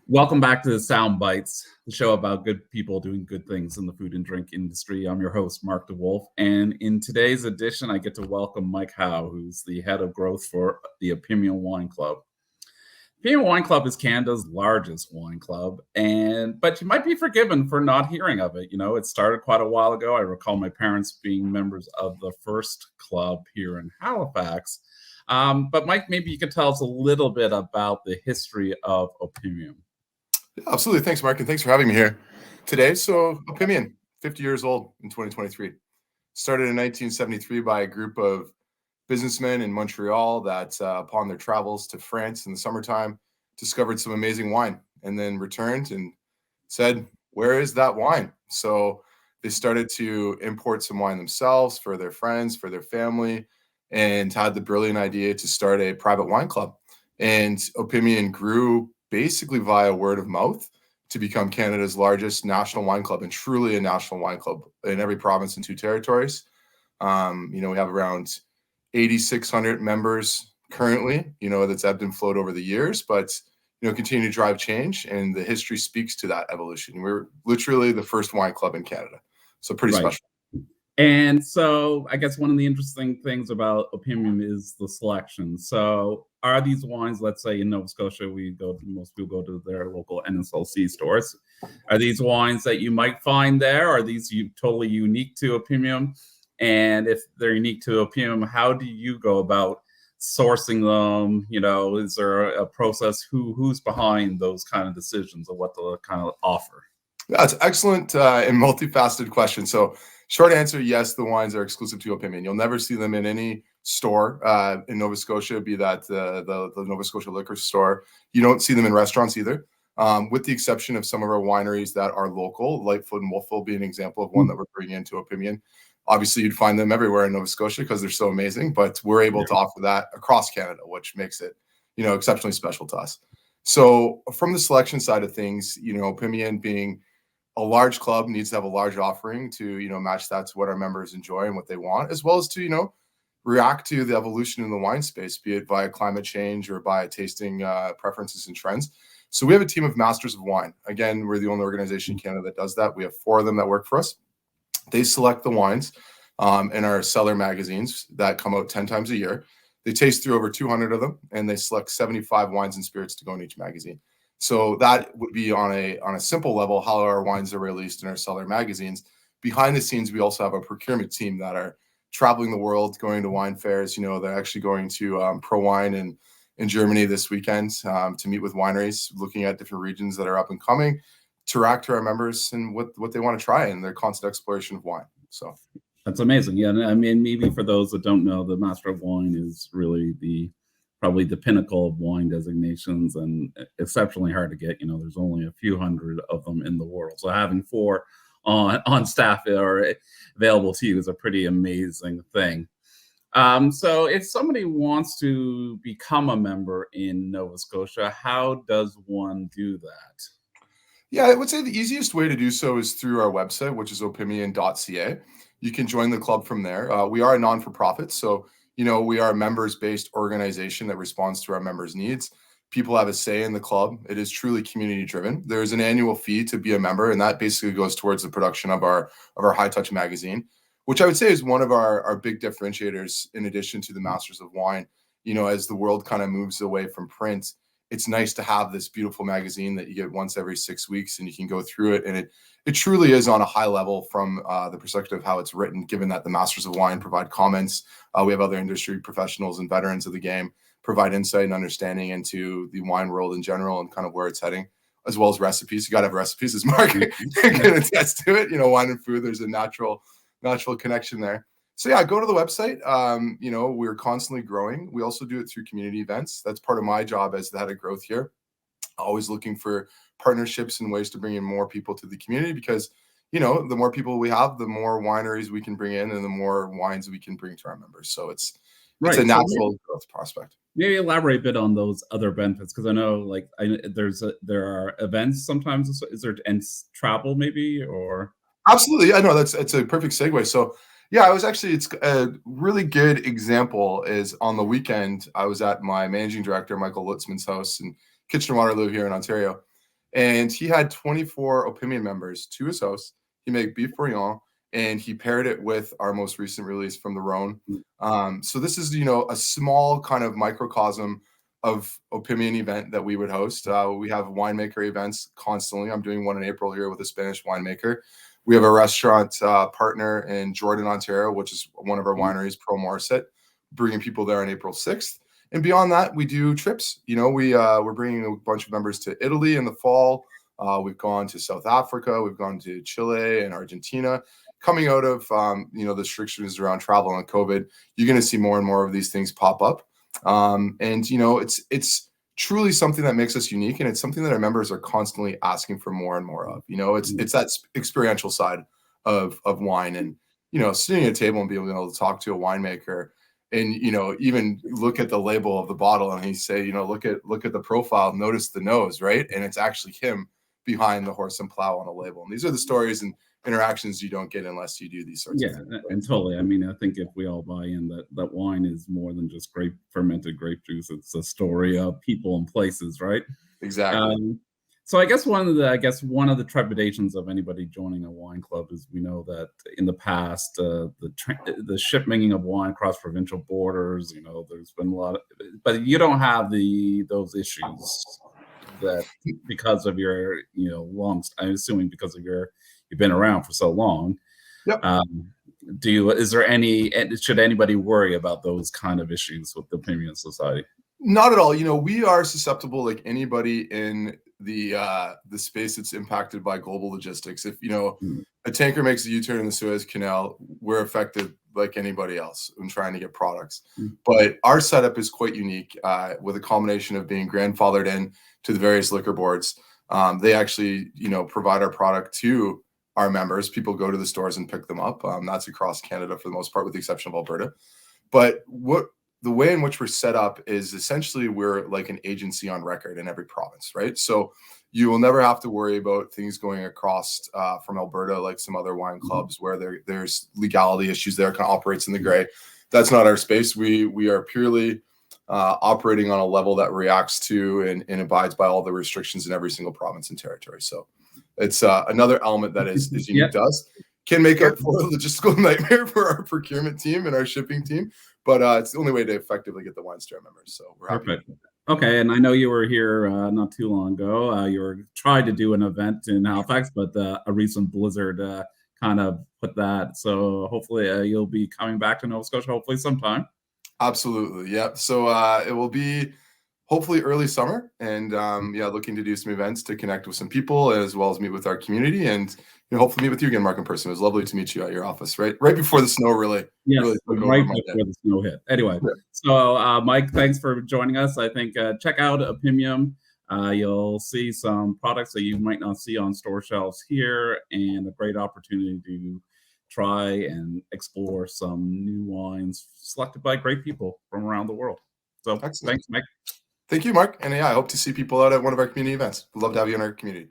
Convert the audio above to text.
Welcome back to the Sound Bites, the show about good people doing good things in the food and drink industry. I'm your host, Mark DeWolf, and in today's edition, I get to welcome Mike Howe, who's the head of growth for the Opimian Wine Club. Opimian Wine Club is Canada's largest wine club, but you might be forgiven for not hearing of it. You know, it started quite a while ago. I recall my parents being members of the first club here in Halifax. But Mike, maybe you could tell us a little bit about the history of Opimian. Absolutely. Thanks, Mark, and thanks for having me here today. So, Opimian, 50 years old in 2023. Started in 1973 by a group of businessmen in Montreal that, upon their travels to France in the summertime, discovered some amazing wine and then returned and said, "Where is that wine?" So, they started to import some wine themselves for their friends, for their family, and had the brilliant idea to start a private wine club. And Opimian grew basically via word of mouth to become Canada's largest national wine club, and truly a national wine club in every province and 2 territories. We have around 8,600 members currently, that's ebbed and flowed over the years, but, continue to drive change. And the history speaks to that evolution. We're literally the first wine club in Canada. So pretty special. And so I guess one of the interesting things about Opimian is the selection. So are these wines, let's say in Nova Scotia, most people go to their local NSLC stores. Are these wines that you might find there? Are these totally unique to Opimian? And if they're unique to Opimian, how do you go about sourcing them? Is there a process? Who's behind those kind of decisions of what to kind of offer? That's excellent and multifaceted question. So short answer, yes, the wines are exclusive to Opimian. You'll never see them in any store in Nova Scotia, be that the Nova Scotia liquor store. You don't see them in restaurants either, with the exception of some of our wineries that are local. Lightfoot and Wolfville be an example of one that we're bringing into Opimian. Obviously, you'd find them everywhere in Nova Scotia because they're so amazing, but we're able to offer that across Canada, which makes it, exceptionally special to us. So from the selection side of things, Opimian being a large club needs to have a large offering to, match that to what our members enjoy and what they want, as well as to, react to the evolution in the wine space, be it via climate change or by tasting preferences and trends. So we have a team of masters of wine. Again, we're the only organization in Canada that does that. We have 4 of them that work for us. They select the wines in our cellar magazines that come out 10 times a year. They taste through over 200 of them, and they select 75 wines and spirits to go in each magazine. So that would be on a simple level how our wines are released in our cellar magazines. Behind the scenes, we also have a procurement team that are traveling the world, going to wine fairs. They're actually going to Pro Wine in Germany this weekend to meet with wineries, looking at different regions that are up and coming, to react to our members and what they want to try in their constant exploration of wine. So that's amazing. Yeah, I mean, maybe for those that don't know, the Master of Wine is really probably the pinnacle of wine designations, and exceptionally hard to get. There's only a few hundred of them in the world. So having 4 on staff or available to you is a pretty amazing thing. So if somebody wants to become a member in Nova Scotia, how does one do that? Yeah, I would say the easiest way to do so is through our website, which is opimian.ca. You can join the club from there. We are a non-for-profit, so we are a members-based organization that responds to our members' needs. People have a say in the club. It is truly community-driven. There is an annual fee to be a member, and that basically goes towards the production of our High Touch magazine, which I would say is one of our big differentiators in addition to the Masters of Wine. As the world kind of moves away from print, it's nice to have this beautiful magazine that you get once every 6 weeks, and you can go through it. And it truly is on a high level from the perspective of how it's written, given that the Masters of Wine provide comments. We have other industry professionals and veterans of the game provide insight and understanding into the wine world in general and kind of where it's heading, as well as recipes. You got to have recipes, as Mark can attest to it. Wine and food, there's a natural connection there. So yeah, go to the website. We're constantly growing. We also do it through community events. That's part of my job as the head of growth here. Always looking for partnerships and ways to bring in more people to the community, because, the more people we have, the more wineries we can bring in and the more wines we can bring to our members. So it's a natural growth prospect. Maybe elaborate a bit on those other benefits, because I know there are events sometimes. Is there travel maybe, or? Absolutely. I know it's a perfect segue. So yeah, it's a really good example is on the weekend, I was at my managing director, Michael Lutzman's house in Kitchener-Waterloo here in Ontario. And he had 24 Opimian members to his house. He made beef bourguignon, and he paired it with our most recent release from the Rhone. So this is, a small kind of microcosm of Opimian event that we would host. We have winemaker events constantly. I'm doing one in April here with a Spanish winemaker. We have a restaurant partner in Jordan, Ontario, which is one of our wineries, Pro Morset, bringing people there on April 6th. And beyond that, we do trips. We're bringing a bunch of members to Italy in the fall. We've gone to South Africa. We've gone to Chile and Argentina. Coming out of, the restrictions around travel and COVID, you're going to see more and more of these things pop up. It's truly something that makes us unique, and it's something that our members are constantly asking for more and more of. It's that experiential side of wine, and sitting at a table and being able to talk to a winemaker, and even look at the label of the bottle, and he say, look at the profile, notice the nose, right? And it's actually him behind the horse and plow on a label. And these are the stories and interactions you don't get unless you do these sorts of things. And totally. I mean, I think if we all buy in that wine is more than just fermented grape juice, it's a story of people and places, right? Exactly. So I guess one of the trepidations of anybody joining a wine club is, we know that in the past, the shipment of wine across provincial borders, there's been a lot of, but you don't have those issues that because of your, I'm assuming because of you've been around for so long. Yep. Should anybody worry about those kind of issues with the Opimian Society? Not at all. We are susceptible, like anybody in the space that's impacted by global logistics. If a tanker makes a U-turn in the Suez Canal, we're affected like anybody else in trying to get products. But our setup is quite unique, with a combination of being grandfathered in to the various liquor boards. They actually, provide our product to our members. People go to the stores and pick them up. That's across Canada for the most part, with the exception of Alberta. But the way in which we're set up is essentially we're like an agency on record in every province, right? So you will never have to worry about things going across from Alberta, like some other wine clubs where there's legality issues there, kind of operates in the gray. That's not our space. We are purely operating on a level that reacts to and abides by all the restrictions in every single province and territory. So it's another element that is unique to us. Can make up for a logistical nightmare for our procurement team and our shipping team, but it's the only way to effectively get the wines to our members. So we're happy. Perfect. Okay, and I know you were here not too long ago. You tried to do an event in Halifax, but a recent blizzard kind of put that. So hopefully you'll be coming back to Nova Scotia, hopefully sometime. Absolutely, yeah. So it will be hopefully early summer, and looking to do some events to connect with some people as well as meet with our community, and hopefully meet with you again, Mark, in person. It was lovely to meet you at your office, right before the snow really took right over before the snow hit. Anyway, so Mike, thanks for joining us. I think check out Opimian. You'll see some products that you might not see on store shelves here, and a great opportunity to try and explore some new wines selected by great people from around the world. So excellent. Thanks, Mike. Thank you, Mark. And I hope to see people out at one of our community events. We'd love to have you in our community.